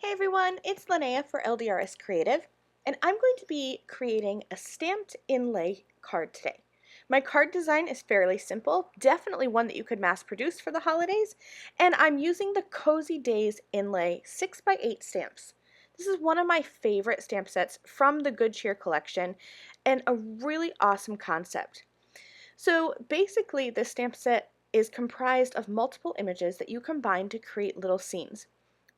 Hey everyone, it's Linnea for LDRS Creative, and I'm going to be creating a stamped inlay card today. My card design is fairly simple, definitely one that you could mass produce for the holidays, and I'm using the Cozy Days Inlay 6x8 stamps. This is one of my favorite stamp sets from the Good Cheer collection, and a really awesome concept. So basically, this stamp set is comprised of multiple images that you combine to create little scenes.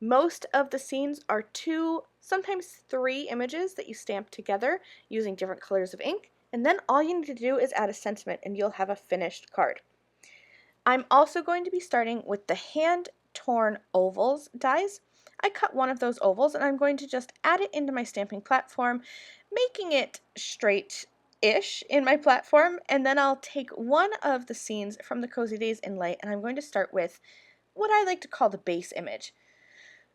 Most of the scenes are two, sometimes three images that you stamp together using different colors of ink, and then all you need to do is add a sentiment and you'll have a finished card. I'm also going to be starting with the hand-torn ovals dies. I cut one of those ovals and I'm going to just add it into my stamping platform, making it straight-ish in my platform, and then I'll take one of the scenes from the Cozy Days Inlay and I'm going to start with what I like to call the base image.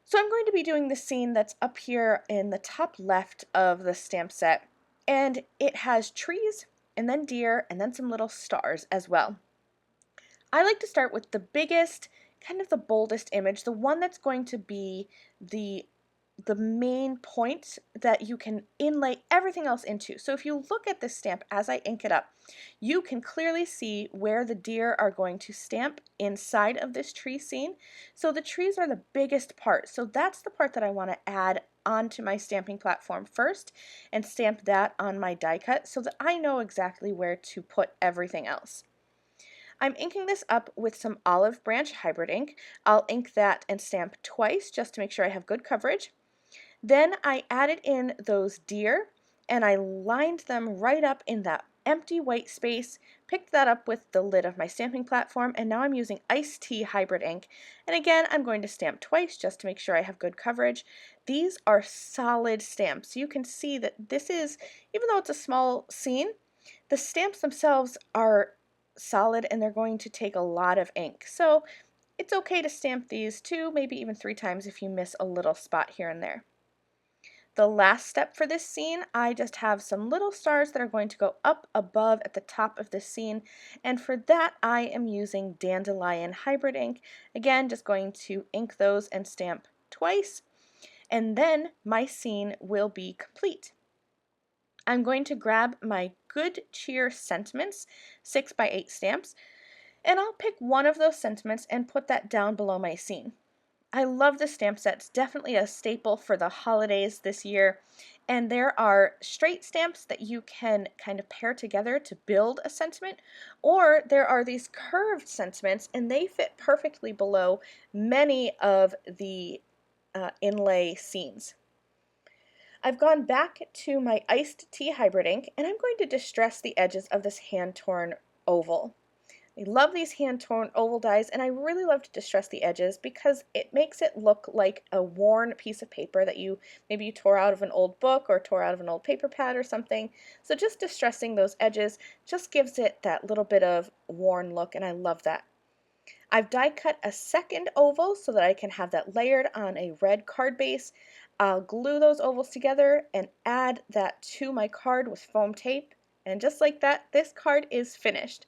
So I'm going to be doing the scene that's up here in the top left of the stamp set, and it has trees and then deer and then some little stars as well. I like to start with the biggest, kind of the boldest image, the one that's going to be the main point that you can inlay everything else into. So if you look at this stamp as I ink it up, you can clearly see where the deer are going to stamp inside of this tree scene. So the trees are the biggest part. So that's the part that I want to add onto my stamping platform first and stamp that on my die cut so that I know exactly where to put everything else. I'm inking this up with some olive branch hybrid ink. I'll ink that and stamp twice just to make sure I have good coverage. Then I added in those deer and I lined them right up in that empty white space, picked that up with the lid of my stamping platform, and now I'm using iced tea hybrid ink. And again, I'm going to stamp twice just to make sure I have good coverage. These are solid stamps. You can see that this is, even though it's a small scene, the stamps themselves are solid and they're going to take a lot of ink. So it's okay to stamp these 2, maybe even 3 times if you miss a little spot here and there. The last step for this scene, I just have some little stars that are going to go up above at the top of this scene, and for that I am using dandelion hybrid ink. Again, just going to ink those and stamp twice, and then my scene will be complete. I'm going to grab my Good Cheer Sentiments 6x8 stamps, and I'll pick one of those sentiments and put that down below my scene. I love the stamp set. It's definitely a staple for the holidays this year, and there are straight stamps that you can kind of pair together to build a sentiment, or there are these curved sentiments and they fit perfectly below many of the inlay scenes. I've gone back to my iced tea hybrid ink and I'm going to distress the edges of this hand-torn oval. I love these hand-torn oval dies, and I really love to distress the edges because it makes it look like a worn piece of paper that maybe you tore out of an old book or tore out of an old paper pad or something. So just distressing those edges just gives it that little bit of worn look, and I love that. I've die cut a second oval so that I can have that layered on a red card base. I'll glue those ovals together and add that to my card with foam tape, and just like that, this card is finished.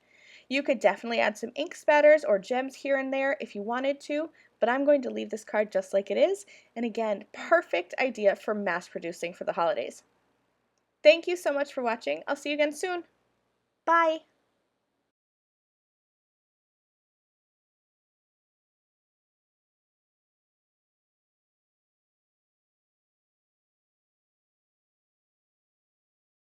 You could definitely add some ink spatters or gems here and there if you wanted to, but I'm going to leave this card just like it is, and again, perfect idea for mass producing for the holidays. Thank you so much for watching. I'll see you again soon. Bye!